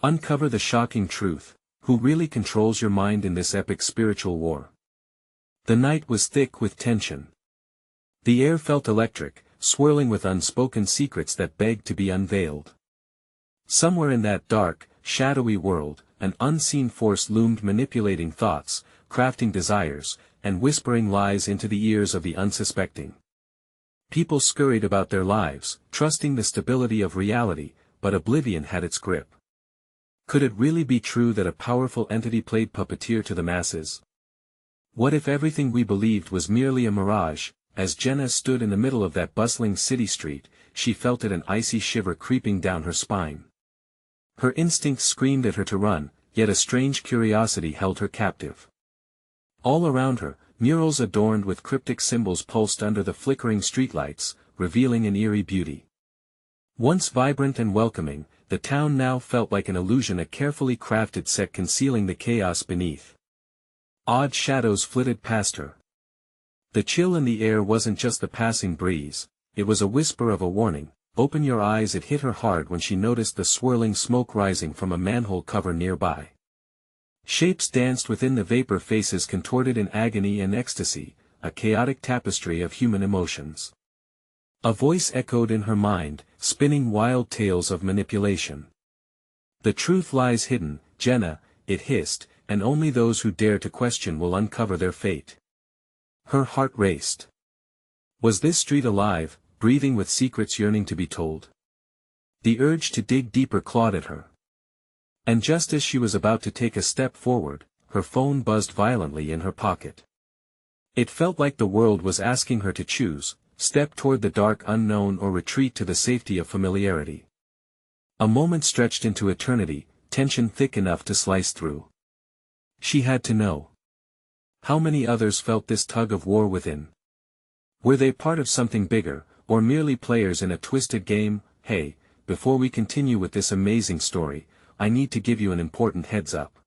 Uncover the shocking truth: who really controls your mind in this epic spiritual war? The night was thick with tension. The air felt electric, swirling with unspoken secrets that begged to be unveiled. Somewhere in that dark, shadowy world, an unseen force loomed, manipulating thoughts, crafting desires, and whispering lies into the ears of the unsuspecting. People scurried about their lives, trusting the stability of reality, but oblivion had its grip. Could it really be true that a powerful entity played puppeteer to the masses? What if everything we believed was merely a mirage? As Jenna stood in the middle of that bustling city street, she felt an icy shiver creeping down her spine. Her instincts screamed at her to run, yet a strange curiosity held her captive. All around her, murals adorned with cryptic symbols pulsed under the flickering streetlights, revealing an eerie beauty. Once vibrant and welcoming, the town now felt like an illusion, a carefully crafted set concealing the chaos beneath. Odd shadows flitted past her. The chill in the air wasn't just the passing breeze, it was a whisper of a warning. Open your eyes. It hit her hard when she noticed the swirling smoke rising from a manhole cover nearby. Shapes danced within the vapor, faces contorted in agony and ecstasy, a chaotic tapestry of human emotions. A voice echoed in her mind, spinning wild tales of manipulation. The truth lies hidden, Jenna, it hissed, and only those who dare to question will uncover their fate. Her heart raced. Was this street alive, breathing with secrets yearning to be told? The urge to dig deeper clawed at her. And just as she was about to take a step forward, her phone buzzed violently in her pocket. It felt like the world was asking her to choose: step toward the dark unknown or retreat to the safety of familiarity. A moment stretched into eternity, tension thick enough to slice through. She had to know. How many others felt this tug of war within? Were they part of something bigger, or merely players in a twisted game? Hey, before we continue with this amazing story, I need to give you an important heads up.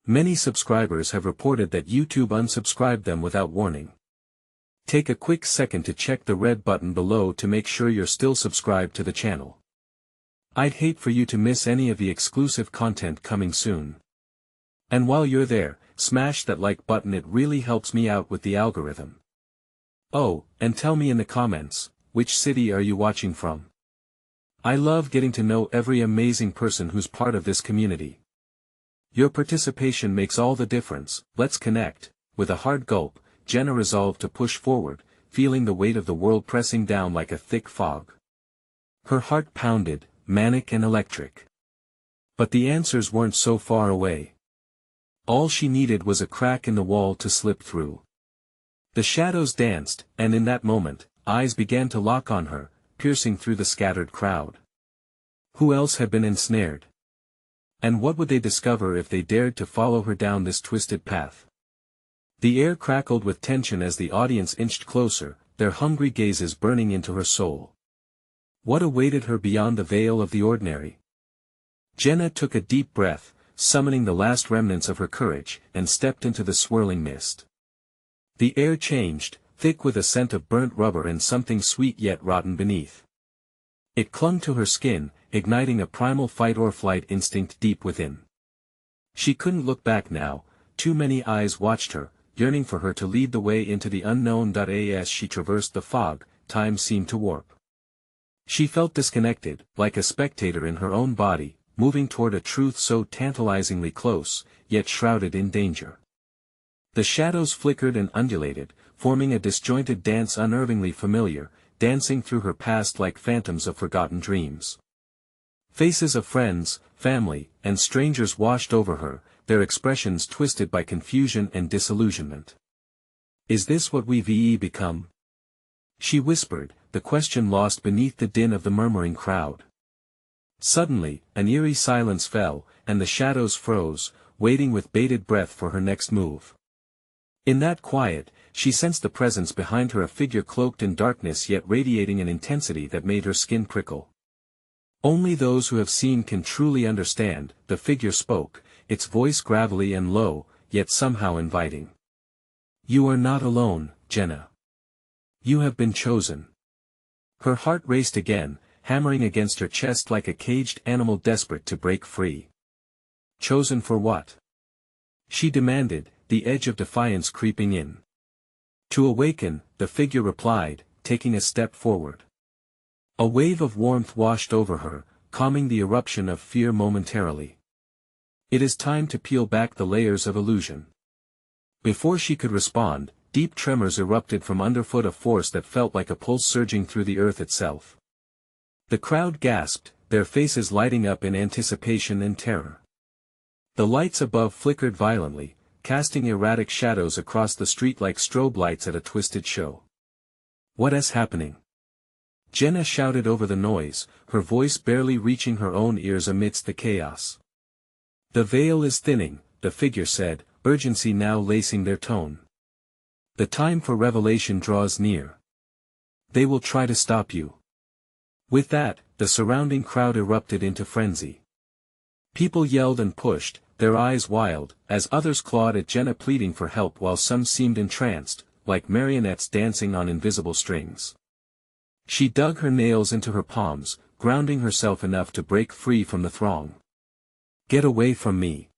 Many subscribers have reported that YouTube unsubscribed them without warning. Take a quick second to check the red button below to make sure you're still subscribed to the channel. I'd hate for you to miss any of the exclusive content coming soon. And while you're there, smash that like button, it really helps me out with the algorithm. Oh, and tell me in the comments, which city are you watching from? I love getting to know every amazing person who's part of this community. Your participation makes all the difference. Let's connect. With a hard gulp, Jenna resolved to push forward, feeling the weight of the world pressing down like a thick fog. Her heart pounded, manic and electric. But the answers weren't so far away. All she needed was a crack in the wall to slip through. The shadows danced, and in that moment, eyes began to lock on her, piercing through the scattered crowd. Who else had been ensnared? And what would they discover if they dared to follow her down this twisted path? The air crackled with tension as the audience inched closer, their hungry gazes burning into her soul. What awaited her beyond the veil of the ordinary? Jenna took a deep breath, summoning the last remnants of her courage, and stepped into the swirling mist. The air changed, thick with a scent of burnt rubber and something sweet yet rotten beneath. It clung to her skin, igniting a primal fight-or-flight instinct deep within. She couldn't look back now, too many eyes watched her, yearning for her to lead the way into the unknown. As she traversed the fog, time seemed to warp. She felt disconnected, like a spectator in her own body, moving toward a truth so tantalizingly close, yet shrouded in danger. The shadows flickered and undulated, forming a disjointed dance unnervingly familiar, dancing through her past like phantoms of forgotten dreams. Faces of friends, family, and strangers washed over her, their expressions twisted by confusion and disillusionment. Is this what we've become? She whispered, the question lost beneath the din of the murmuring crowd. Suddenly, an eerie silence fell, and the shadows froze, waiting with bated breath for her next move. In that quiet, she sensed the presence behind her, a figure cloaked in darkness yet radiating an intensity that made her skin prickle. Only those who have seen can truly understand. The figure spoke, its voice gravelly and low, yet somehow inviting. You are not alone, Jenna. You have been chosen. Her heart raced again, hammering against her chest like a caged animal desperate to break free. Chosen for what? She demanded, the edge of defiance creeping in. To awaken, the figure replied, taking a step forward. A wave of warmth washed over her, calming the eruption of fear momentarily. It is time to peel back the layers of illusion. Before she could respond, deep tremors erupted from underfoot, a force that felt like a pulse surging through the earth itself. The crowd gasped, their faces lighting up in anticipation and terror. The lights above flickered violently, casting erratic shadows across the street like strobe lights at a twisted show. "What is happening?" Jenna shouted over the noise, her voice barely reaching her own ears amidst the chaos. "The veil is thinning," the figure said, urgency now lacing their tone. "The time for revelation draws near. They will try to stop you." With that, the surrounding crowd erupted into frenzy. People yelled and pushed, their eyes wild, as others clawed at Jenna pleading for help while some seemed entranced, like marionettes dancing on invisible strings. She dug her nails into her palms, grounding herself enough to break free from the throng. "Get away from me!"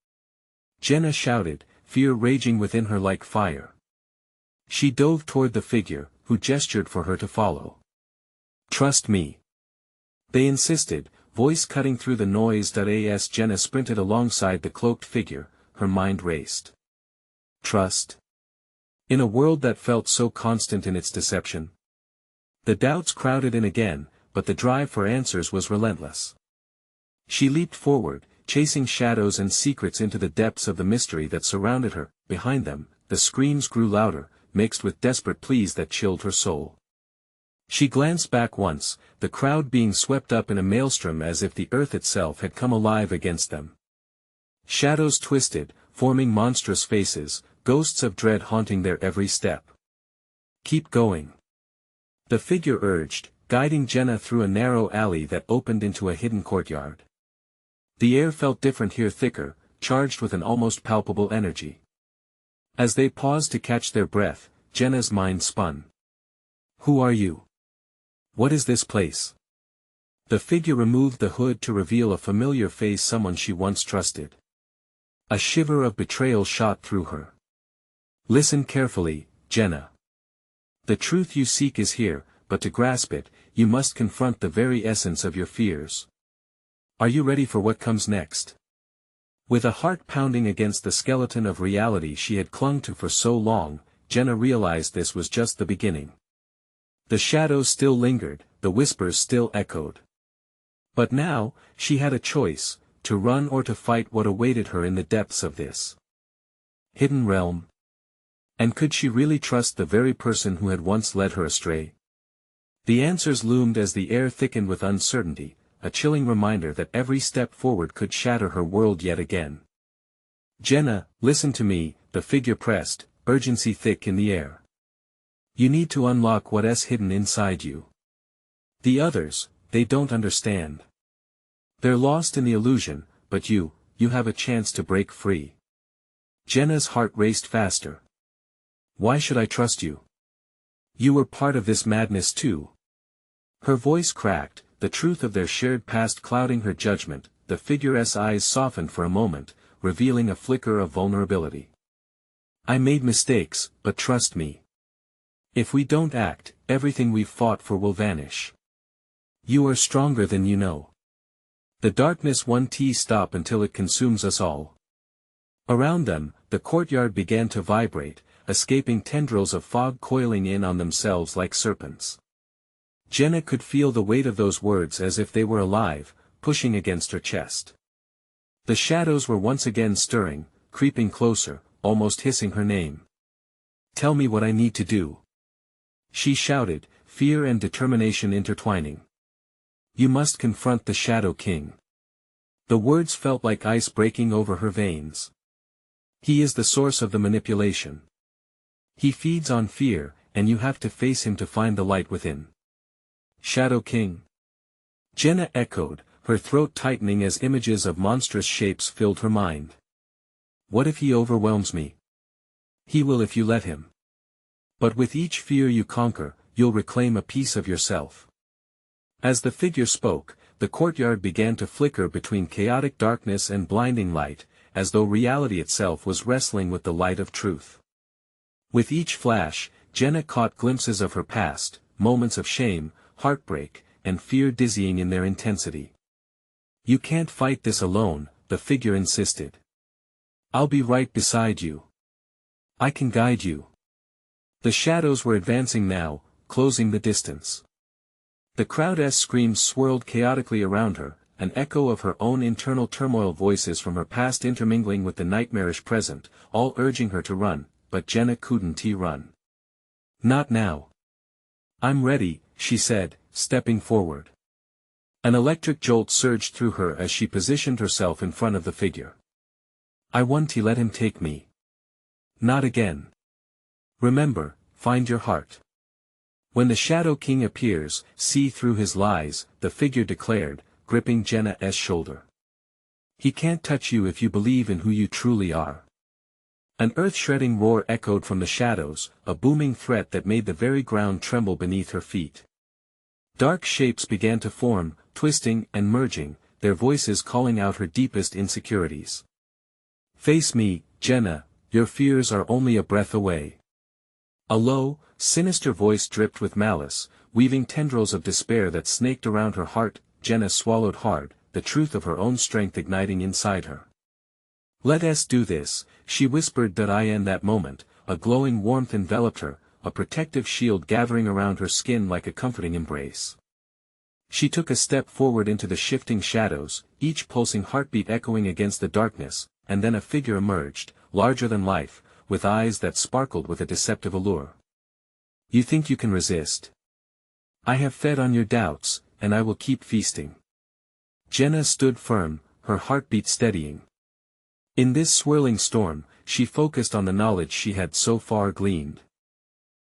Jenna shouted, fear raging within her like fire. She dove toward the figure, who gestured for her to follow. "Trust me," they insisted, voice cutting through the noise. As Jenna sprinted alongside the cloaked figure, her mind raced. Trust? In a world that felt so constant in its deception? The doubts crowded in again, but the drive for answers was relentless. She leaped forward, chasing shadows and secrets into the depths of the mystery that surrounded her. Behind them, the screams grew louder, mixed with desperate pleas that chilled her soul. She glanced back once, the crowd being swept up in a maelstrom as if the earth itself had come alive against them. Shadows twisted, forming monstrous faces, ghosts of dread haunting their every step. "Keep going," the figure urged, guiding Jenna through a narrow alley that opened into a hidden courtyard. The air felt different here, thicker, charged with an almost palpable energy. As they paused to catch their breath, Jenna's mind spun. "Who are you? What is this place?" The figure removed the hood to reveal a familiar face, someone she once trusted. A shiver of betrayal shot through her. "Listen carefully, Jenna. The truth you seek is here, but to grasp it, you must confront the very essence of your fears. Are you ready for what comes next?" With a heart pounding against the skeleton of reality she had clung to for so long, Jenna realized this was just the beginning. The shadows still lingered, the whispers still echoed. But now, she had a choice, to run or to fight what awaited her in the depths of this hidden realm. And could she really trust the very person who had once led her astray? The answers loomed as the air thickened with uncertainty, a chilling reminder that every step forward could shatter her world yet again. "Jenna, listen to me," the figure pressed, urgency thick in the air. "You need to unlock what is hidden inside you. The others, they don't understand. They're lost in the illusion, but you have a chance to break free." Jenna's heart raced faster. "Why should I trust you? You were part of this madness too." Her voice cracked, the truth of their shared past clouding her judgment. The figure's eyes softened for a moment, revealing a flicker of vulnerability. "I made mistakes, but trust me. If we don't act, everything we've fought for will vanish. You are stronger than you know. The darkness won't stop until it consumes us all." Around them, the courtyard began to vibrate, escaping tendrils of fog coiling in on themselves like serpents. Jenna could feel the weight of those words as if they were alive, pushing against her chest. The shadows were once again stirring, creeping closer, almost hissing her name. "Tell me what I need to do," she shouted, fear and determination intertwining. "You must confront the Shadow King." The words felt like ice breaking over her veins. "He is the source of the manipulation. He feeds on fear, and you have to face him to find the light within." "Shadow King?" Jenna echoed, her throat tightening as images of monstrous shapes filled her mind. "What if he overwhelms me?" "He will if you let him. But with each fear you conquer, you'll reclaim a piece of yourself." As the figure spoke, the courtyard began to flicker between chaotic darkness and blinding light, as though reality itself was wrestling with the light of truth. With each flash, Jenna caught glimpses of her past, moments of shame, heartbreak, and fear dizzying in their intensity. "You can't fight this alone," the figure insisted. "I'll be right beside you. I can guide you." The shadows were advancing now, closing the distance. The crowd's screams swirled chaotically around her, an echo of her own internal turmoil, voices from her past intermingling with the nightmarish present, all urging her to run, but Jenna couldn't run. "Not now. I'm ready," she said, stepping forward. An electric jolt surged through her as she positioned herself in front of the figure. "I want to let him take me. Not again. Remember, find your heart. When the Shadow King appears, see through his lies," the figure declared, gripping Jenna's shoulder. "He can't touch you if you believe in who you truly are." An earth-shredding roar echoed from the shadows, a booming threat that made the very ground tremble beneath her feet. Dark shapes began to form, twisting and merging, their voices calling out her deepest insecurities. "Face me, Jenna, your fears are only a breath away." A low, sinister voice dripped with malice, weaving tendrils of despair that snaked around her heart. Jenna swallowed hard, the truth of her own strength igniting inside her. "Let us do this," she whispered. In that moment, a glowing warmth enveloped her, a protective shield gathering around her skin like a comforting embrace. She took a step forward into the shifting shadows, each pulsing heartbeat echoing against the darkness, and then a figure emerged, larger than life, with eyes that sparkled with a deceptive allure. "You think you can resist? I have fed on your doubts, and I will keep feasting." Jenna stood firm, her heartbeat steadying. In this swirling storm, she focused on the knowledge she had so far gleaned.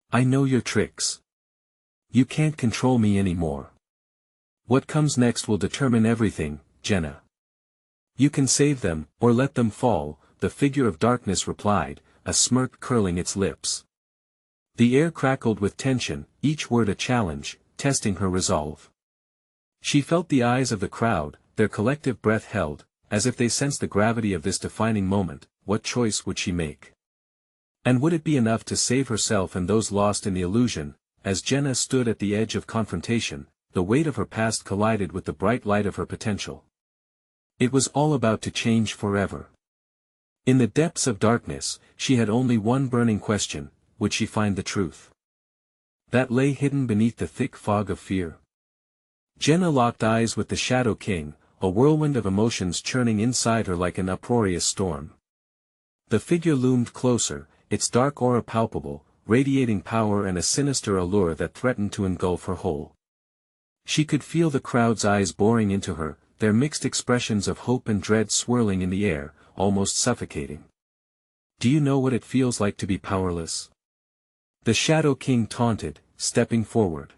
"I know your tricks. You can't control me anymore. What comes next will determine everything, Jenna. You can save them, or let them fall," the figure of darkness replied, a smirk curling its lips. The air crackled with tension, each word a challenge, testing her resolve. She felt the eyes of the crowd, their collective breath held, as if they sensed the gravity of this defining moment. What choice would she make? And would it be enough to save herself and those lost in the illusion? As Jenna stood at the edge of confrontation, the weight of her past collided with the bright light of her potential. It was all about to change forever. In the depths of darkness, she had only one burning question: would she find the truth that lay hidden beneath the thick fog of fear? Jenna locked eyes with the Shadow King, a whirlwind of emotions churning inside her like an uproarious storm. The figure loomed closer, its dark aura palpable, radiating power and a sinister allure that threatened to engulf her whole. She could feel the crowd's eyes boring into her, their mixed expressions of hope and dread swirling in the air, almost suffocating. "Do you know what it feels like to be powerless?" the Shadow King taunted, stepping forward.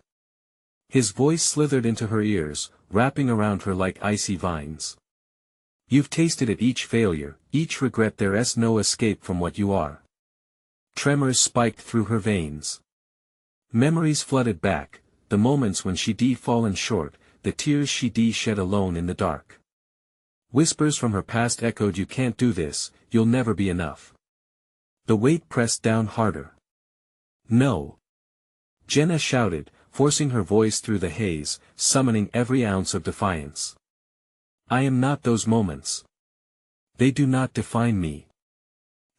His voice slithered into her ears, wrapping around her like icy vines. "You've tasted it, each failure, each regret. There's no escape from what you are." Tremors spiked through her veins. Memories flooded back, the moments when she'd fallen short, the tears she'd shed alone in the dark. Whispers from her past echoed, "You can't do this, you'll never be enough." The weight pressed down harder. "No!" Jenna shouted, forcing her voice through the haze, summoning every ounce of defiance. "I am not those moments. They do not define me."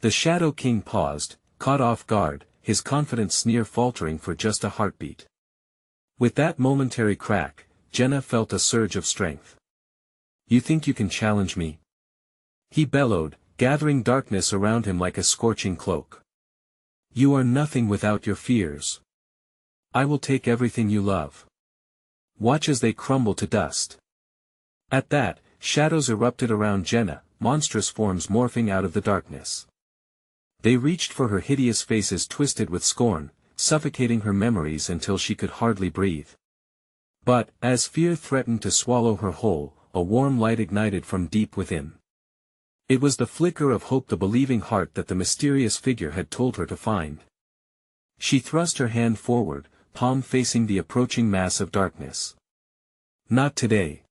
The Shadow King paused, caught off guard, his confident sneer faltering for just a heartbeat. With that momentary crack, Jenna felt a surge of strength. "You think you can challenge me?" he bellowed, gathering darkness around him like a scorching cloak. "You are nothing without your fears. I will take everything you love. Watch as they crumble to dust." At that, shadows erupted around Jenna, monstrous forms morphing out of the darkness. They reached for her hideous faces twisted with scorn, suffocating her memories until she could hardly breathe. But, as fear threatened to swallow her whole, a warm light ignited from deep within. It was the flicker of hope, the believing heart that the mysterious figure had told her to find. She thrust her hand forward, palm facing the approaching mass of darkness. Not today.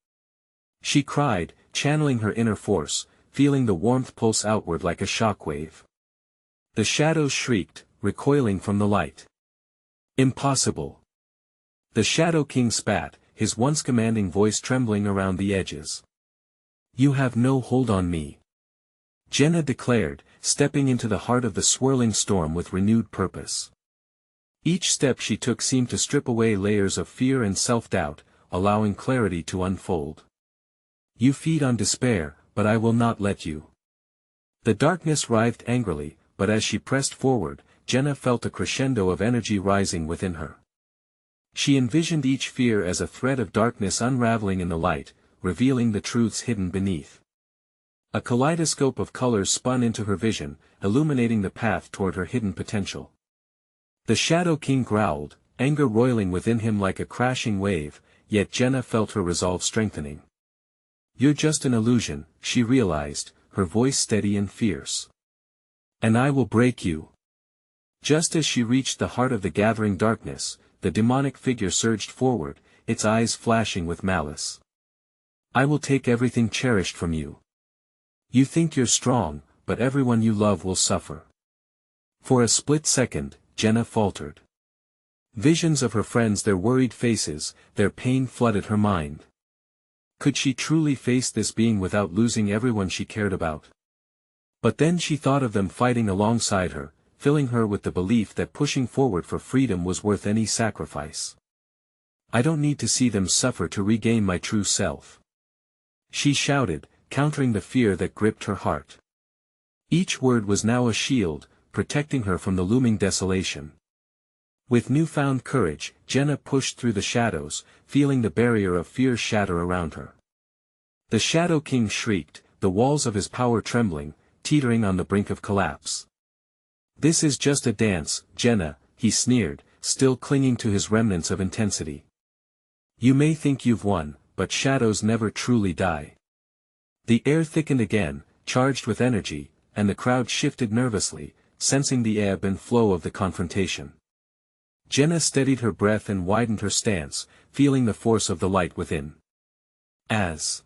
She cried, channeling her inner force, feeling the warmth pulse outward like a shockwave. The shadows shrieked, recoiling from the light. Impossible. The Shadow King spat, his once commanding voice trembling around the edges. You have no hold on me. Jenna declared, stepping into the heart of the swirling storm with renewed purpose. Each step she took seemed to strip away layers of fear and self-doubt, allowing clarity to unfold. You feed on despair, but I will not let you. The darkness writhed angrily, but as she pressed forward, Jenna felt a crescendo of energy rising within her. She envisioned each fear as a thread of darkness unraveling in the light, revealing the truths hidden beneath. A kaleidoscope of colors spun into her vision, illuminating the path toward her hidden potential. The Shadow King growled, anger roiling within him like a crashing wave, yet Jenna felt her resolve strengthening. You're just an illusion, she realized, her voice steady and fierce. And I will break you. Just as she reached the heart of the gathering darkness, the demonic figure surged forward, its eyes flashing with malice. I will take everything cherished from you. You think you're strong, but everyone you love will suffer. For a split second, Jenna faltered. Visions of her friends, their worried faces, their pain flooded her mind. Could she truly face this being without losing everyone she cared about? But then she thought of them fighting alongside her, filling her with the belief that pushing forward for freedom was worth any sacrifice. I don't need to see them suffer to regain my true self. She shouted, countering the fear that gripped her heart. Each word was now a shield, protecting her from the looming desolation. With newfound courage, Jenna pushed through the shadows, feeling the barrier of fear shatter around her. The Shadow King shrieked, the walls of his power trembling, teetering on the brink of collapse. This is just a dance, Jenna, he sneered, still clinging to his remnants of intensity. You may think you've won, but shadows never truly die. The air thickened again, charged with energy, and the crowd shifted nervously, sensing the ebb and flow of the confrontation. Jenna steadied her breath and widened her stance, feeling the force of the light within. As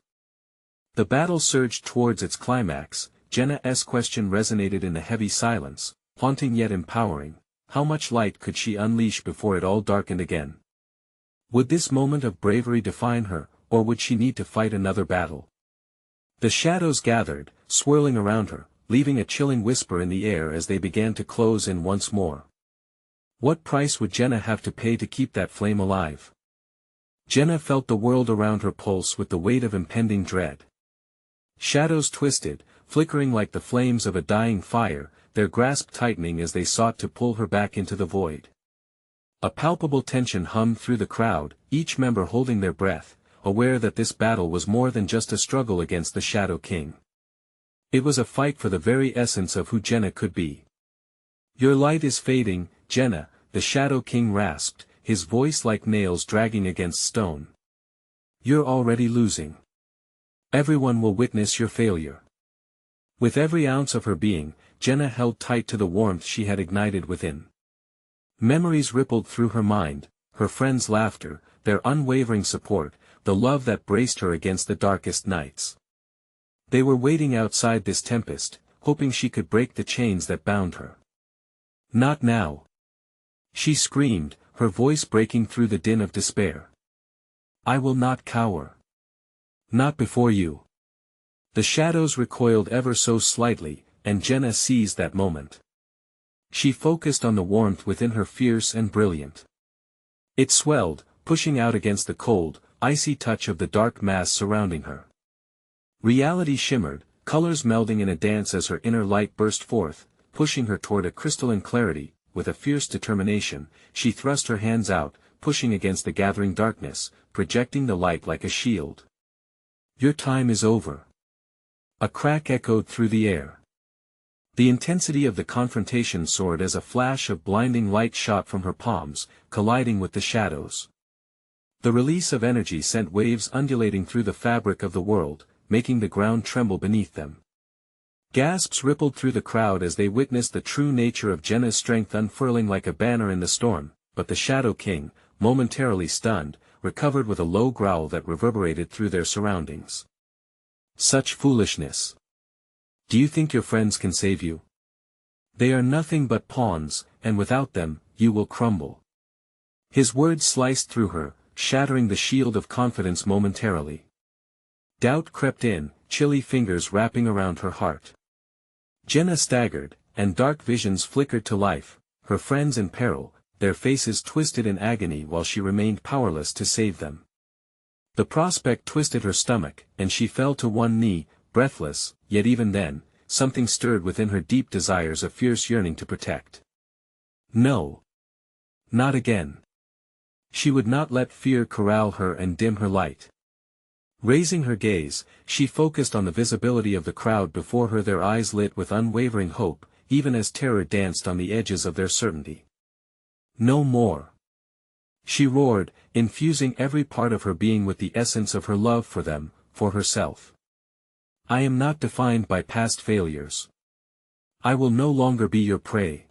the battle surged towards its climax, Jenna's question resonated in the heavy silence, haunting yet empowering. How much light could she unleash before it all darkened again? Would this moment of bravery define her, or would she need to fight another battle? The shadows gathered, swirling around her, leaving a chilling whisper in the air as they began to close in once more. What price would Jenna have to pay to keep that flame alive? Jenna felt the world around her pulse with the weight of impending dread. Shadows twisted, flickering like the flames of a dying fire, their grasp tightening as they sought to pull her back into the void. A palpable tension hummed through the crowd, each member holding their breath, aware that this battle was more than just a struggle against the Shadow King. It was a fight for the very essence of who Jenna could be. Your light is fading, Jenna, the Shadow King rasped, his voice like nails dragging against stone. You're already losing. Everyone will witness your failure. With every ounce of her being, Jenna held tight to the warmth she had ignited within. Memories rippled through her mind, her friends' laughter, their unwavering support, the love that braced her against the darkest nights. They were waiting outside this tempest, hoping she could break the chains that bound her. Not now. She screamed, her voice breaking through the din of despair. I will not cower. Not before you. The shadows recoiled ever so slightly, and Jenna seized that moment. She focused on the warmth within her, fierce and brilliant. It swelled, pushing out against the cold, icy touch of the dark mass surrounding her. Reality shimmered, colors melding in a dance as her inner light burst forth, pushing her toward a crystalline clarity. With a fierce determination, she thrust her hands out, pushing against the gathering darkness, projecting the light like a shield. Your time is over. A crack echoed through the air. The intensity of the confrontation soared as a flash of blinding light shot from her palms, colliding with the shadows. The release of energy sent waves undulating through the fabric of the world, making the ground tremble beneath them. Gasps rippled through the crowd as they witnessed the true nature of Jenna's strength unfurling like a banner in the storm, but the Shadow King, momentarily stunned, recovered with a low growl that reverberated through their surroundings. Such foolishness. Do you think your friends can save you? They are nothing but pawns, and without them, you will crumble. His words sliced through her, shattering the shield of confidence momentarily. Doubt crept in, chilly fingers wrapping around her heart. Jenna staggered, and dark visions flickered to life, her friends in peril, their faces twisted in agony while she remained powerless to save them. The prospect twisted her stomach, and she fell to one knee, breathless, yet even then, something stirred within her deep desires a fierce yearning to protect. No. Not again. She would not let fear corral her and dim her light. Raising her gaze, she focused on the visibility of the crowd before her, their eyes lit with unwavering hope, even as terror danced on the edges of their certainty. No more. She roared, infusing every part of her being with the essence of her love for them, for herself. I am not defined by past failures. I will no longer be your prey.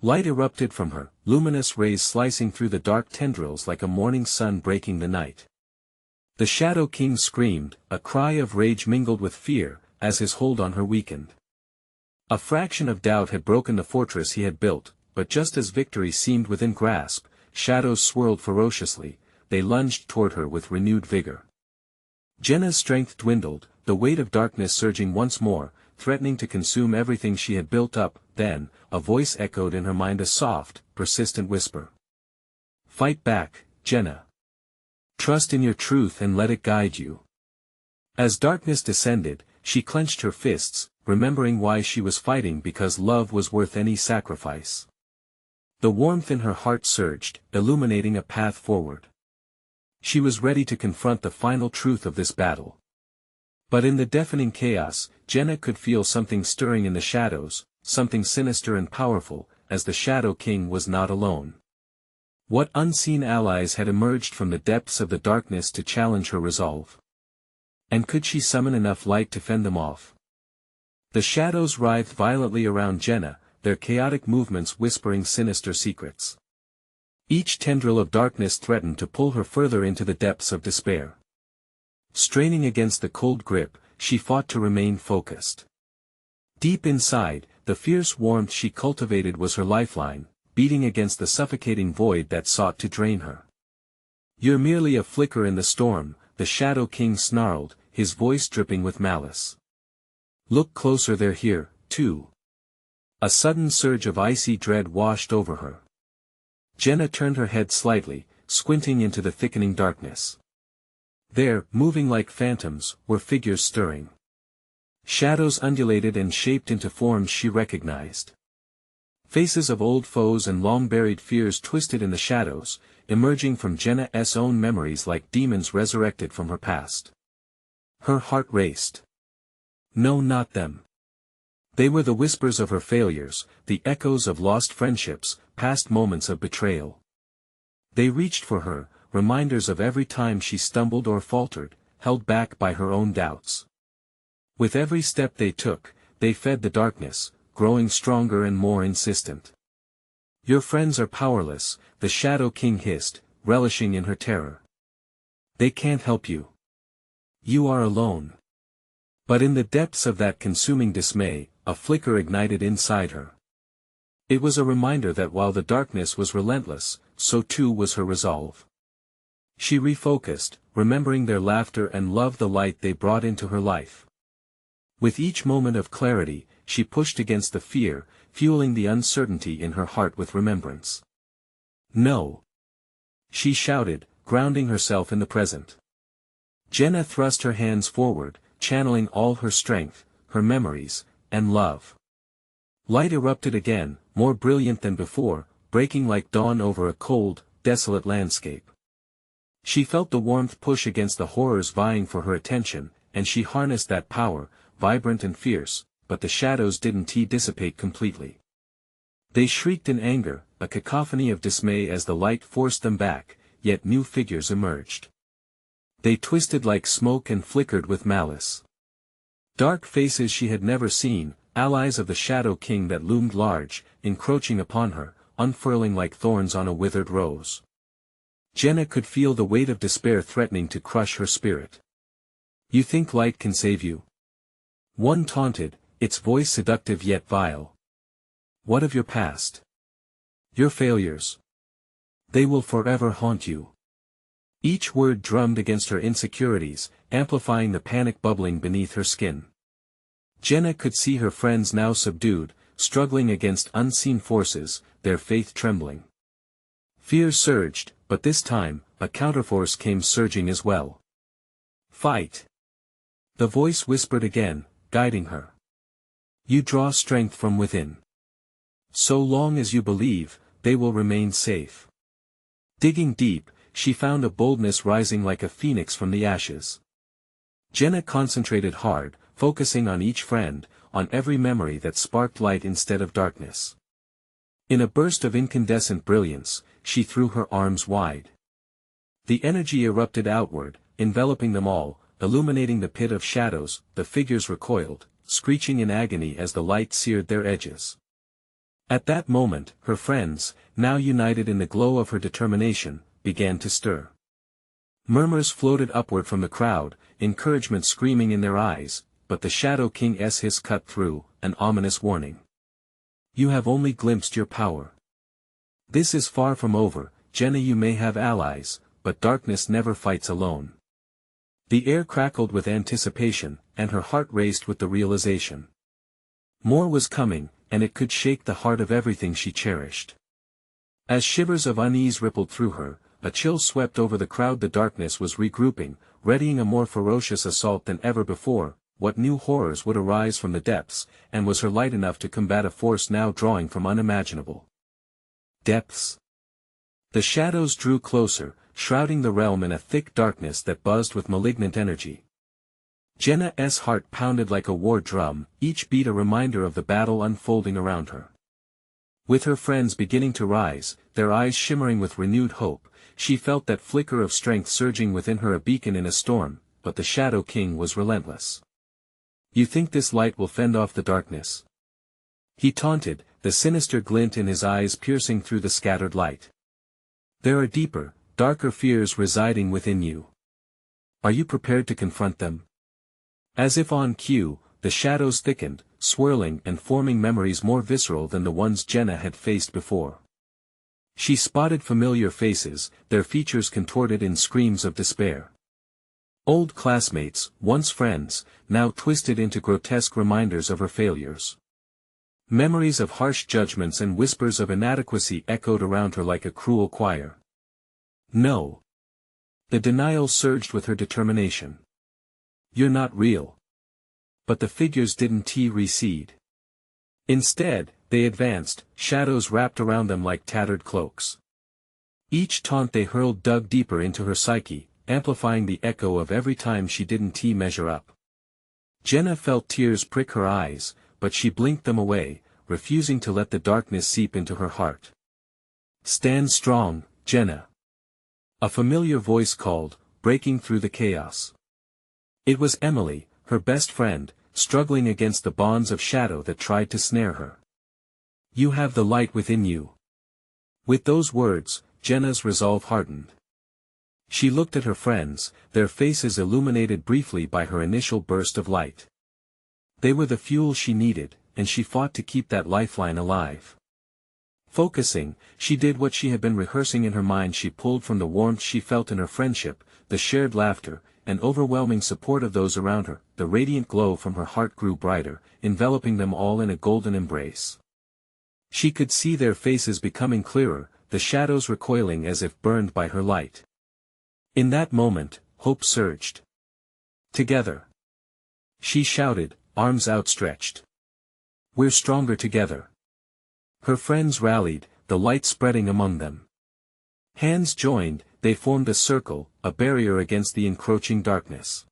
Light erupted from her, luminous rays slicing through the dark tendrils like a morning sun breaking the night. The Shadow King screamed, a cry of rage mingled with fear, as his hold on her weakened. A fraction of doubt had broken the fortress he had built, but just as victory seemed within grasp, shadows swirled ferociously, they lunged toward her with renewed vigor. Jenna's strength dwindled, the weight of darkness surging once more, threatening to consume everything she had built up. Then, a voice echoed in her mind, a soft, persistent whisper. Fight back, Jenna. Trust in your truth and let it guide you. As darkness descended, she clenched her fists, remembering why she was fighting, because love was worth any sacrifice. The warmth in her heart surged, illuminating a path forward. She was ready to confront the final truth of this battle. But in the deafening chaos, Jenna could feel something stirring in the shadows, something sinister and powerful, as the Shadow King was not alone. What unseen allies had emerged from the depths of the darkness to challenge her resolve? And could she summon enough light to fend them off? The shadows writhed violently around Jenna, their chaotic movements whispering sinister secrets. Each tendril of darkness threatened to pull her further into the depths of despair. Straining against the cold grip, she fought to remain focused. Deep inside, the fierce warmth she cultivated was her lifeline, beating against the suffocating void that sought to drain her. You're merely a flicker in the storm, the Shadow King snarled, his voice dripping with malice. Look closer, they're here, too. A sudden surge of icy dread washed over her. Jenna turned her head slightly, squinting into the thickening darkness. There, moving like phantoms, were figures stirring. Shadows undulated and shaped into forms she recognized. Faces of old foes and long-buried fears twisted in the shadows, emerging from Jenna's own memories like demons resurrected from her past. Her heart raced. No, not them. They were the whispers of her failures, the echoes of lost friendships, past moments of betrayal. They reached for her, reminders of every time she stumbled or faltered, held back by her own doubts. With every step they took, they fed the darkness, growing stronger and more insistent. Your friends are powerless, the Shadow King hissed, relishing in her terror. They can't help you. You are alone. But in the depths of that consuming dismay, a flicker ignited inside her. It was a reminder that while the darkness was relentless, so too was her resolve. She refocused, remembering their laughter and loved the light they brought into her life. With each moment of clarity, she pushed against the fear, fueling the uncertainty in her heart with remembrance. No. She shouted, grounding herself in the present. Jenna thrust her hands forward, channeling all her strength, her memories, and love. Light erupted again, more brilliant than before, breaking like dawn over a cold, desolate landscape. She felt the warmth push against the horrors vying for her attention, and she harnessed that power, vibrant and fierce, but the shadows didn't dissipate completely. They shrieked in anger, a cacophony of dismay as the light forced them back, yet new figures emerged. They twisted like smoke and flickered with malice. Dark faces she had never seen, allies of the Shadow King that loomed large, encroaching upon her, unfurling like thorns on a withered rose. Jenna could feel the weight of despair threatening to crush her spirit. You think light can save you? One taunted, its voice seductive yet vile. What of your past? Your failures? They will forever haunt you. Each word drummed against her insecurities, amplifying the panic bubbling beneath her skin. Jenna could see her friends now subdued, struggling against unseen forces, their faith trembling. Fear surged, but this time, a counterforce came surging as well. Fight! The voice whispered again, guiding her. You draw strength from within. So long as you believe, they will remain safe. Digging deep, she found a boldness rising like a phoenix from the ashes. Jenna concentrated hard, focusing on each friend, on every memory that sparked light instead of darkness. In a burst of incandescent brilliance, she threw her arms wide. The energy erupted outward, enveloping them all, illuminating the pit of shadows. The figures recoiled, screeching in agony as the light seared their edges. At that moment, her friends, now united in the glow of her determination, began to stir. Murmurs floated upward from the crowd, encouragement screaming in their eyes, but the Shadow King's hiss cut through, an ominous warning. You have only glimpsed your power. This is far from over, Jenna. You may have allies, but darkness never fights alone. The air crackled with anticipation, and her heart raced with the realization. More was coming, and it could shake the heart of everything she cherished. As shivers of unease rippled through her, a chill swept over the crowd. The darkness was regrouping, readying a more ferocious assault than ever before. What new horrors would arise from the depths, and was her light enough to combat a force now drawing from unimaginable depths? The shadows drew closer, shrouding the realm in a thick darkness that buzzed with malignant energy. Jenna's heart pounded like a war drum, each beat a reminder of the battle unfolding around her. With her friends beginning to rise, their eyes shimmering with renewed hope, she felt that flicker of strength surging within her, a beacon in a storm, but the Shadow King was relentless. You think this light will fend off the darkness? He taunted, the sinister glint in his eyes piercing through the scattered light. There are deeper, darker fears residing within you. Are you prepared to confront them? As if on cue, the shadows thickened, swirling and forming memories more visceral than the ones Jenna had faced before. She spotted familiar faces, their features contorted in screams of despair. Old classmates, once friends, now twisted into grotesque reminders of her failures. Memories of harsh judgments and whispers of inadequacy echoed around her like a cruel choir. No. The denial surged with her determination. You're not real. But the figures didn't recede. Instead, they advanced, shadows wrapped around them like tattered cloaks. Each taunt they hurled dug deeper into her psyche, amplifying the echo of every time she didn't measure up. Jenna felt tears prick her eyes, but she blinked them away, refusing to let the darkness seep into her heart. Stand strong, Jenna. A familiar voice called, breaking through the chaos. It was Emily, her best friend, struggling against the bonds of shadow that tried to snare her. You have the light within you. With those words, Jenna's resolve hardened. She looked at her friends, their faces illuminated briefly by her initial burst of light. They were the fuel she needed, and she fought to keep that lifeline alive. Focusing, she did what she had been rehearsing in her mind. She pulled from the warmth she felt in her friendship, the shared laughter, and overwhelming support of those around her. The radiant glow from her heart grew brighter, enveloping them all in a golden embrace. She could see their faces becoming clearer, the shadows recoiling as if burned by her light. In that moment, hope surged. Together. She shouted, arms outstretched. We're stronger together. Her friends rallied, the light spreading among them. Hands joined, they formed a circle, a barrier against the encroaching darkness.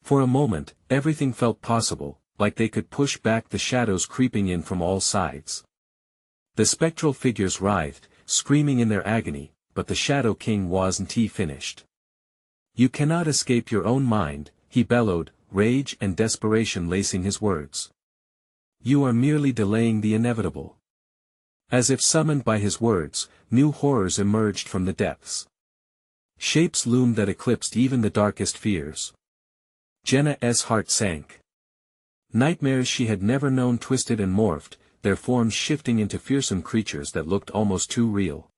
For a moment, everything felt possible, like they could push back the shadows creeping in from all sides. The spectral figures writhed, screaming in their agony, but the Shadow King wasn't finished. You cannot escape your own mind, he bellowed, rage and desperation lacing his words. You are merely delaying the inevitable. As if summoned by his words, new horrors emerged from the depths. Shapes loomed that eclipsed even the darkest fears. Jenna's heart sank. Nightmares she had never known twisted and morphed, their forms shifting into fearsome creatures that looked almost too real.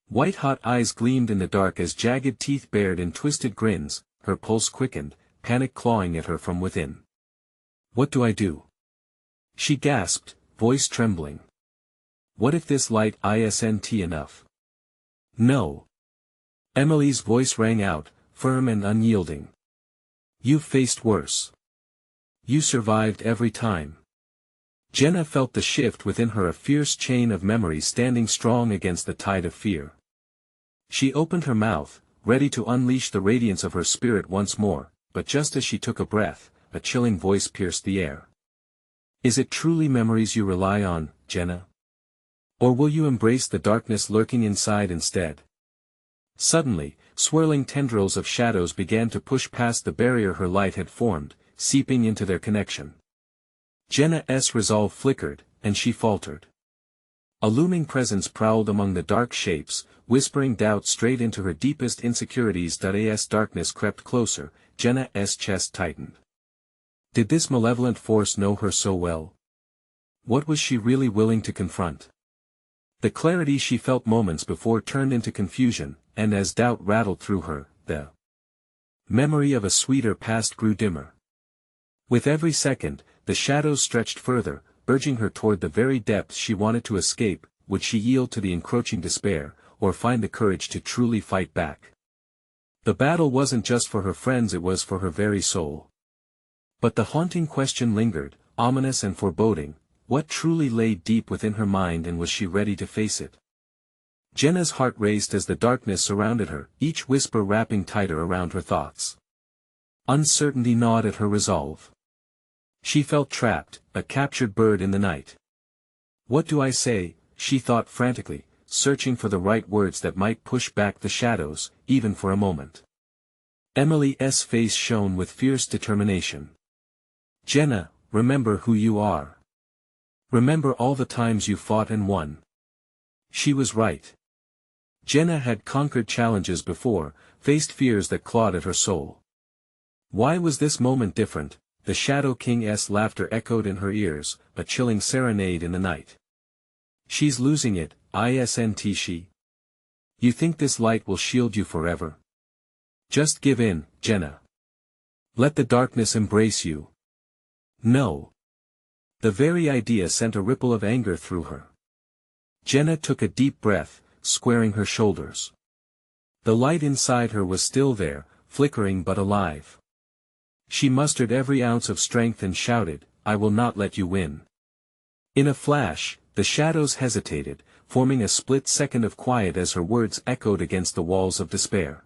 White-hot eyes gleamed in the dark as jagged teeth bared in twisted grins, her pulse quickened, panic clawing at her from within. What do I do? She gasped, voice trembling. What if this light isn't enough? No. Emily's voice rang out, firm and unyielding. You've faced worse. You survived every time. Jenna felt the shift within her, a fierce chain of memories standing strong against the tide of fear. She opened her mouth, ready to unleash the radiance of her spirit once more, but just as she took a breath, a chilling voice pierced the air. Is it truly memories you rely on, Jenna? Or will you embrace the darkness lurking inside instead? Suddenly, swirling tendrils of shadows began to push past the barrier her light had formed, seeping into their connection. Jenna's resolve flickered, and she faltered. A looming presence prowled among the dark shapes, whispering doubt straight into her deepest insecurities. As darkness crept closer, Jenna's chest tightened. Did this malevolent force know her so well? What was she really willing to confront? The clarity she felt moments before turned into confusion, and as doubt rattled through her, the memory of a sweeter past grew dimmer. With every second, the shadows stretched further, urging her toward the very depths she wanted to escape. Would she yield to the encroaching despair, or find the courage to truly fight back? The battle wasn't just for her friends, it was for her very soul. But the haunting question lingered, ominous and foreboding. What truly lay deep within her mind, and was she ready to face it? Jenna's heart raced as the darkness surrounded her, each whisper wrapping tighter around her thoughts. Uncertainty gnawed at her resolve. She felt trapped, a captured bird in the night. What do I say? She thought frantically, searching for the right words that might push back the shadows, even for a moment. Emily's face shone with fierce determination. Jenna, remember who you are. Remember all the times you fought and won. She was right. Jenna had conquered challenges before, faced fears that clawed at her soul. Why was this moment different? The Shadow King's laughter echoed in her ears, a chilling serenade in the night. She's losing it, isn't she? You think this light will shield you forever? Just give in, Jenna. Let the darkness embrace you. No. The very idea sent a ripple of anger through her. Jenna took a deep breath, squaring her shoulders. The light inside her was still there, flickering but alive. She mustered every ounce of strength and shouted, I will not let you win. In a flash, the shadows hesitated, forming a split second of quiet as her words echoed against the walls of despair.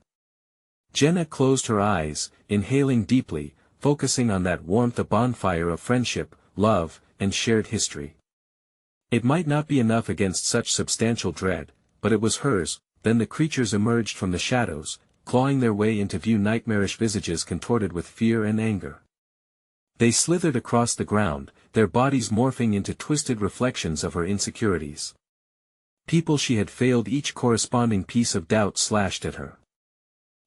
Jenna closed her eyes, inhaling deeply, focusing on that warmth, a bonfire of friendship, love, and shared history. It might not be enough against such substantial dread, but it was hers. Then the creatures emerged from the shadows, clawing their way into view, nightmarish visages contorted with fear and anger. They slithered across the ground, their bodies morphing into twisted reflections of her insecurities. People she had failed, each corresponding piece of doubt slashed at her.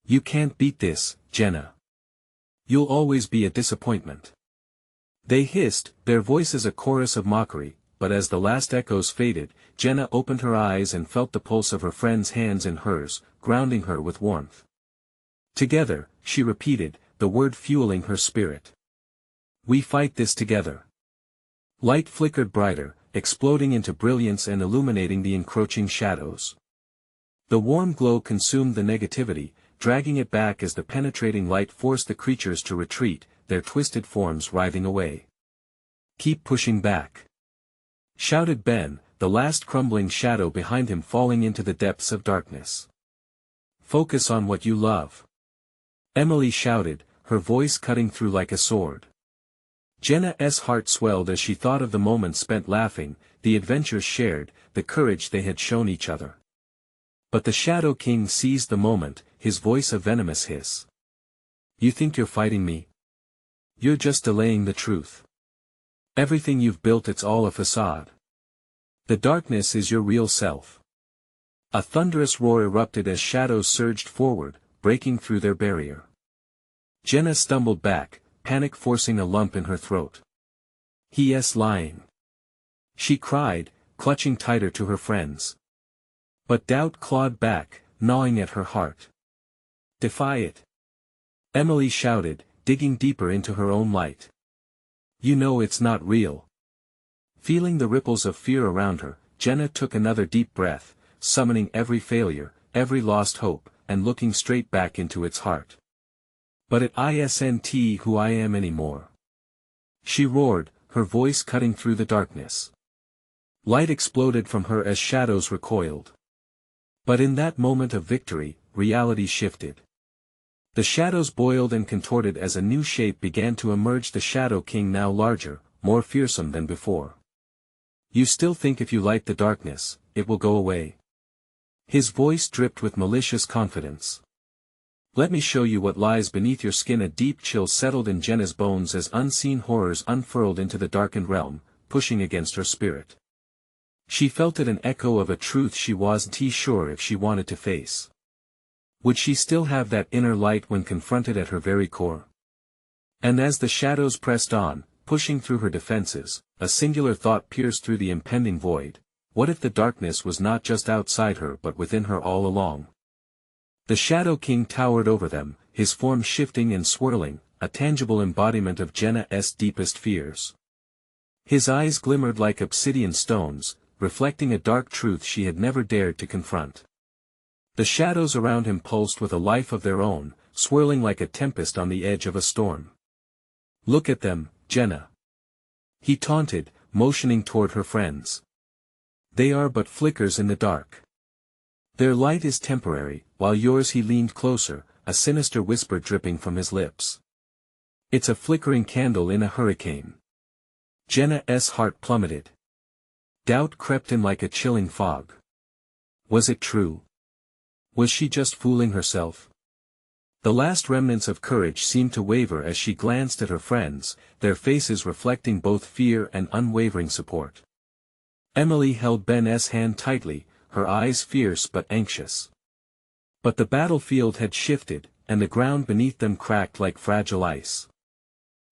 You can't beat this, Jenna. You'll always be a disappointment. They hissed, their voices a chorus of mockery, but as the last echoes faded, Jenna opened her eyes and felt the pulse of her friend's hands in hers, grounding her with warmth. Together, she repeated, the word fueling her spirit. We fight this together. Light flickered brighter, exploding into brilliance and illuminating the encroaching shadows. The warm glow consumed the negativity, dragging it back as the penetrating light forced the creatures to retreat, their twisted forms writhing away. Keep pushing back, shouted Ben, the last crumbling shadow behind him falling into the depths of darkness. Focus on what you love. Emily shouted, her voice cutting through like a sword. Jenna's heart swelled as she thought of the moments spent laughing, the adventures shared, the courage they had shown each other. But the Shadow King seized the moment, his voice a venomous hiss. You think you're fighting me? You're just delaying the truth. Everything you've built, it's all a facade. The darkness is your real self. A thunderous roar erupted as shadows surged forward, breaking through their barrier. Jenna stumbled back, panic forcing a lump in her throat. "He's lying," she cried, clutching tighter to her friends. But doubt clawed back, gnawing at her heart. "Defy it!" Emily shouted, digging deeper into her own light. "You know it's not real." Feeling the ripples of fear around her, Jenna took another deep breath, summoning every failure, every lost hope, and looking straight back into its heart. "But it isn't who I am anymore," she roared, her voice cutting through the darkness. Light exploded from her as shadows recoiled. But in that moment of victory, reality shifted. The shadows boiled and contorted as a new shape began to emerge, the Shadow King now larger, more fearsome than before. "You still think if you light the darkness, it will go away?" His voice dripped with malicious confidence. "Let me show you what lies beneath your skin." A deep chill settled in Jenna's bones as unseen horrors unfurled into the darkened realm, pushing against her spirit. She felt it, an echo of a truth she wasn't sure if she wanted to face. Would she still have that inner light when confronted at her very core? And as the shadows pressed on, pushing through her defenses, a singular thought pierced through the impending void: what if the darkness was not just outside her but within her all along? The Shadow King towered over them, his form shifting and swirling, a tangible embodiment of Jenna's deepest fears. His eyes glimmered like obsidian stones, reflecting a dark truth she had never dared to confront. The shadows around him pulsed with a life of their own, swirling like a tempest on the edge of a storm. "Look at them, Jenna," he taunted, motioning toward her friends. "They are but flickers in the dark. Their light is temporary, while yours." He leaned closer, a sinister whisper dripping from his lips. "It's a flickering candle in a hurricane." Jenna's heart plummeted. Doubt crept in like a chilling fog. Was it true? Was she just fooling herself? The last remnants of courage seemed to waver as she glanced at her friends, their faces reflecting both fear and unwavering support. Emily held Ben's hand tightly, her eyes fierce but anxious. But the battlefield had shifted, and the ground beneath them cracked like fragile ice.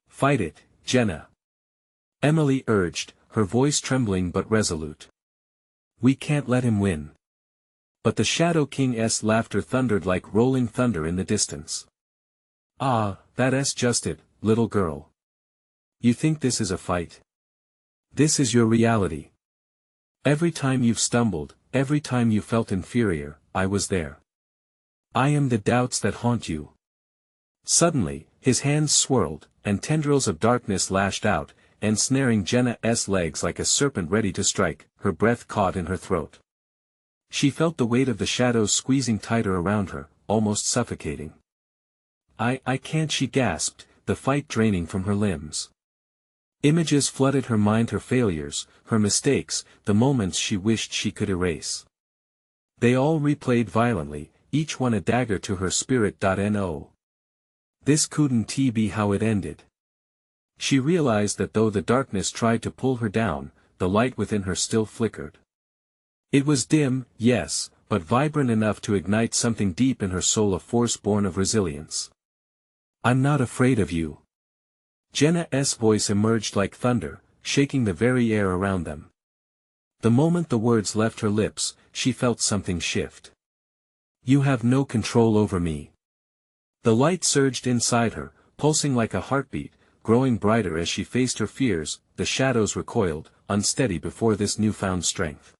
"Fight it, Jenna," Emily urged, her voice trembling but resolute. "We can't let him win." But the Shadow King's laughter thundered like rolling thunder in the distance. "Ah, that's just it, little girl. You think this is a fight? This is your reality. Every time you've stumbled, every time you felt inferior, I was there. I am the doubts that haunt you." Suddenly, his hands swirled, and tendrils of darkness lashed out, ensnaring Jenna's legs like a serpent ready to strike, her breath caught in her throat. She felt the weight of the shadows squeezing tighter around her, almost suffocating. I can't," she gasped, the fight draining from her limbs. Images flooded her mind, her failures, her mistakes, the moments she wished she could erase. They all replayed violently, each one a dagger to her spirit. No. This couldn't be how it ended. She realized that though the darkness tried to pull her down, the light within her still flickered. It was dim, yes, but vibrant enough to ignite something deep in her soul, a force born of resilience. "I'm not afraid of you." Jenna's voice emerged like thunder, shaking the very air around them. The moment the words left her lips, she felt something shift. "You have no control over me." The light surged inside her, pulsing like a heartbeat, growing brighter as she faced her fears. The shadows recoiled, unsteady before this newfound strength.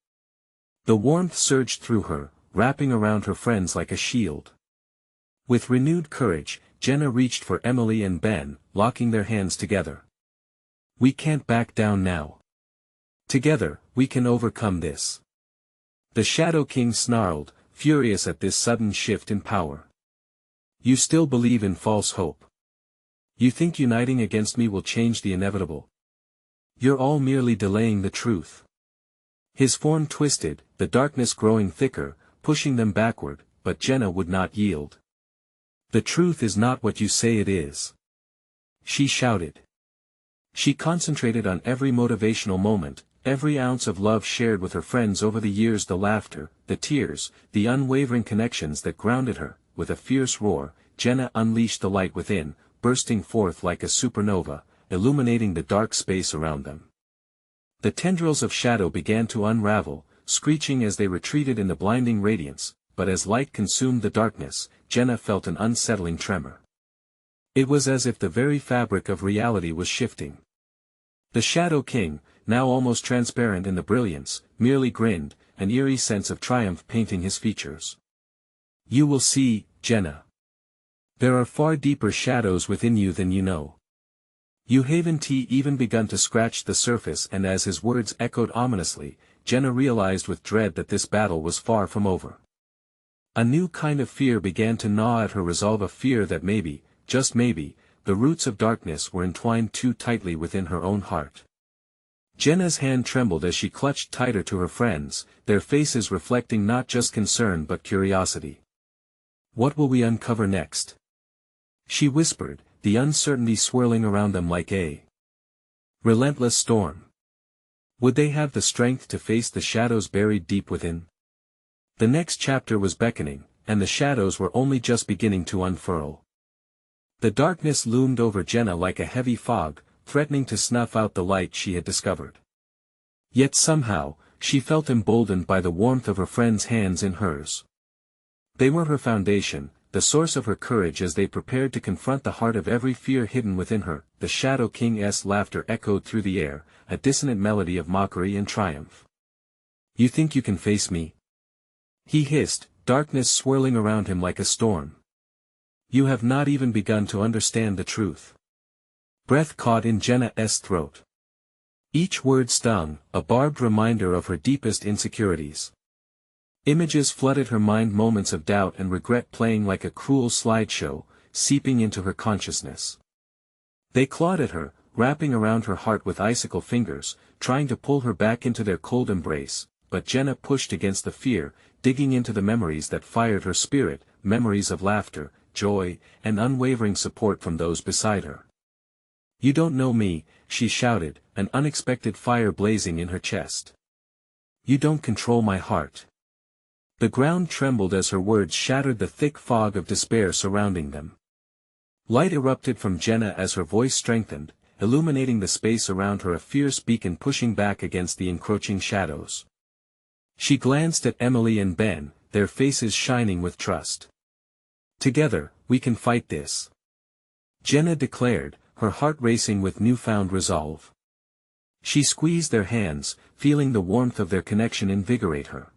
The warmth surged through her, wrapping around her friends like a shield. With renewed courage, Jenna reached for Emily and Ben, locking their hands together. "We can't back down now. Together, we can overcome this." The Shadow King snarled, furious at this sudden shift in power. "You still believe in false hope? You think uniting against me will change the inevitable? You're all merely delaying the truth." His form twisted, the darkness growing thicker, pushing them backward, but Jenna would not yield. "The truth is not what you say it is," she shouted. She concentrated on every motivational moment, every ounce of love shared with her friends over the years, the laughter, the tears, the unwavering connections that grounded her. With a fierce roar, Jenna unleashed the light within, bursting forth like a supernova, illuminating the dark space around them. The tendrils of shadow began to unravel, screeching as they retreated in the blinding radiance, but as light consumed the darkness, Jenna felt an unsettling tremor. It was as if the very fabric of reality was shifting. The Shadow King, now almost transparent in the brilliance, merely grinned, an eerie sense of triumph painting his features. "You will see, Jenna. There are far deeper shadows within you than you know. You haven't even begun to scratch the surface." And as his words echoed ominously, Jenna realized with dread that this battle was far from over. A new kind of fear began to gnaw at her resolve, a fear that maybe, just maybe, the roots of darkness were entwined too tightly within her own heart. Jenna's hand trembled as she clutched tighter to her friends, their faces reflecting not just concern but curiosity. "What will we uncover next?" she whispered, the uncertainty swirling around them like a relentless storm. Would they have the strength to face the shadows buried deep within? The next chapter was beckoning, and the shadows were only just beginning to unfurl. The darkness loomed over Jenna like a heavy fog, threatening to snuff out the light she had discovered. Yet somehow, she felt emboldened by the warmth of her friends' hands in hers. They were her foundation, the source of her courage as they prepared to confront the heart of every fear hidden within her. The Shadow King's laughter echoed through the air, a dissonant melody of mockery and triumph. "You think you can face me?" he hissed, darkness swirling around him like a storm. "You have not even begun to understand the truth." Breath caught in Jenna's throat. Each word stung, a barbed reminder of her deepest insecurities. Images flooded her mind, moments of doubt and regret playing like a cruel slideshow, seeping into her consciousness. They clawed at her, wrapping around her heart with icicle fingers, trying to pull her back into their cold embrace, but Jenna pushed against the fear, digging into the memories that fired her spirit, memories of laughter, joy, and unwavering support from those beside her. "You don't know me," she shouted, an unexpected fire blazing in her chest. "You don't control my heart." The ground trembled as her words shattered the thick fog of despair surrounding them. Light erupted from Jenna as her voice strengthened, illuminating the space around her, a fierce beacon pushing back against the encroaching shadows. She glanced at Emily and Ben, their faces shining with trust. "Together, we can fight this," Jenna declared, her heart racing with newfound resolve. She squeezed their hands, feeling the warmth of their connection invigorate her.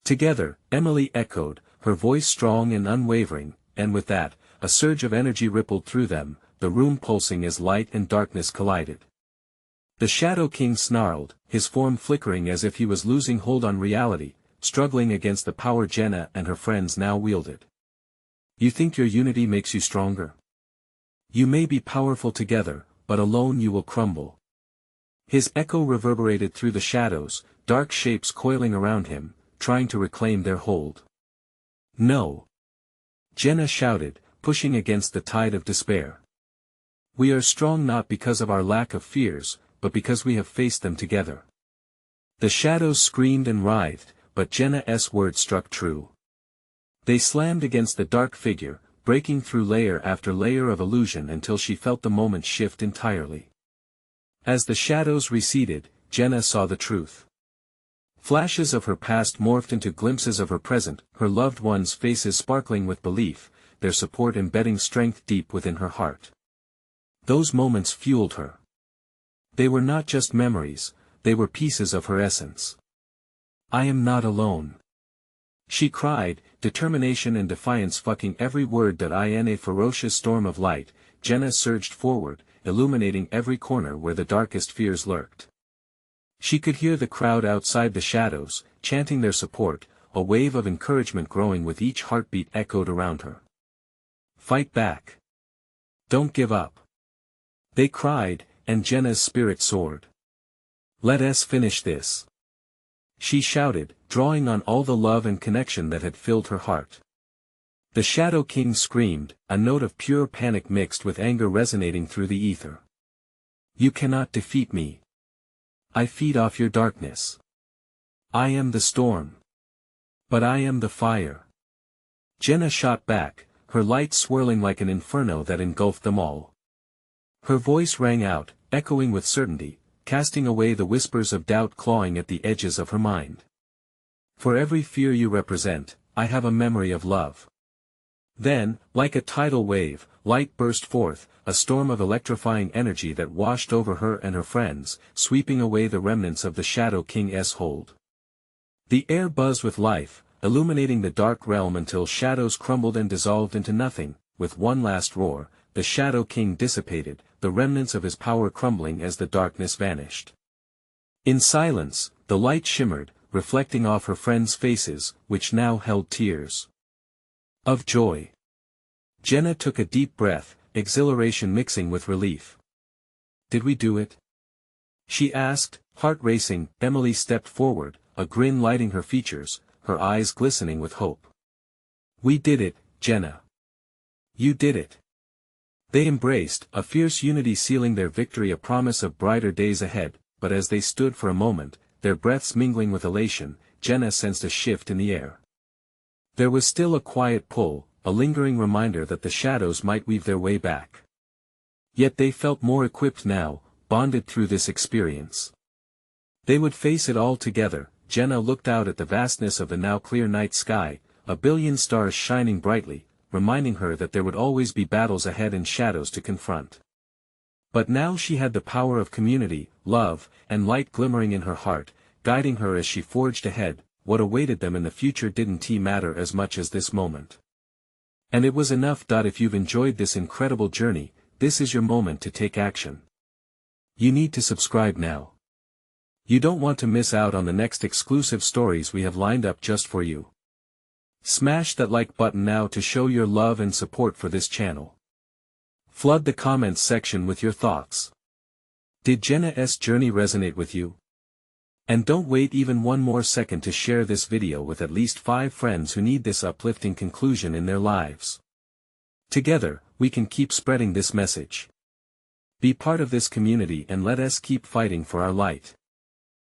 "Together," Emily echoed, her voice strong and unwavering, and with that, a surge of energy rippled through them, the room pulsing as light and darkness collided. The Shadow King snarled, his form flickering as if he was losing hold on reality, struggling against the power Jenna and her friends now wielded. "You think your unity makes you stronger? You may be powerful together, but alone you will crumble." His echo reverberated through the shadows, dark shapes coiling around him, trying to reclaim their hold. "No!" Jenna shouted, pushing against the tide of despair. "We are strong not because of our lack of fears, but because we have faced them together." The shadows screamed and writhed, but Jenna's words struck true. They slammed against the dark figure, breaking through layer after layer of illusion until she felt the moment shift entirely. As the shadows receded, Jenna saw the truth. Flashes of her past morphed into glimpses of her present, her loved ones' faces sparkling with belief, their support embedding strength deep within her heart. Those moments fueled her. They were not just memories, they were pieces of her essence. "I am not alone," she cried, determination and defiance fucking every word that in a ferocious storm of light. Jenna surged forward, illuminating every corner where the darkest fears lurked. She could hear the crowd outside the shadows, chanting their support, a wave of encouragement growing with each heartbeat echoed around her. "Fight back. Don't give up," they cried, and Jenna's spirit soared. "Let us finish this," she shouted, drawing on all the love and connection that had filled her heart. The Shadow King screamed, a note of pure panic mixed with anger resonating through the ether. "You cannot defeat me. I feed off your darkness. I am the storm. But I am the fire. Jenna shot back, her light swirling like an inferno that engulfed them all. Her voice rang out, echoing with certainty, casting away the whispers of doubt clawing at the edges of her mind. For every fear you represent, I have a memory of love. Then, like a tidal wave, light burst forth, a storm of electrifying energy that washed over her and her friends, sweeping away the remnants of the Shadow King's hold. The air buzzed with life, illuminating the dark realm until shadows crumbled and dissolved into nothing. With one last roar, the Shadow King dissipated, the remnants of his power crumbling as the darkness vanished. In silence, the light shimmered, reflecting off her friends' faces, which now held tears of joy. Jenna took a deep breath, exhilaration mixing with relief. Did we do it? She asked, heart racing. Emily stepped forward, a grin lighting her features, her eyes glistening with hope. We did it, Jenna. You did it. They embraced, a fierce unity sealing their victory, a promise of brighter days ahead, but as they stood for a moment, their breaths mingling with elation, Jenna sensed a shift in the air. There was still a quiet pull, a lingering reminder that the shadows might weave their way back. Yet they felt more equipped now, bonded through this experience. They would face it all together. Jenna looked out at the vastness of the now clear night sky, a billion stars shining brightly, reminding her that there would always be battles ahead and shadows to confront. But now she had the power of community, love, and light glimmering in her heart, guiding her as she forged ahead. What awaited them in the future didn't matter as much as this moment. And it was enough. If you've enjoyed this incredible journey, this is your moment to take action. You need to subscribe now. You don't want to miss out on the next exclusive stories we have lined up just for you. Smash that like button now to show your love and support for this channel. Flood the comments section with your thoughts. Did Jenna's journey resonate with you? And don't wait even one more second to share this video with at least 5 friends who need this uplifting conclusion in their lives. Together, we can keep spreading this message. Be part of this community and let us keep fighting for our light.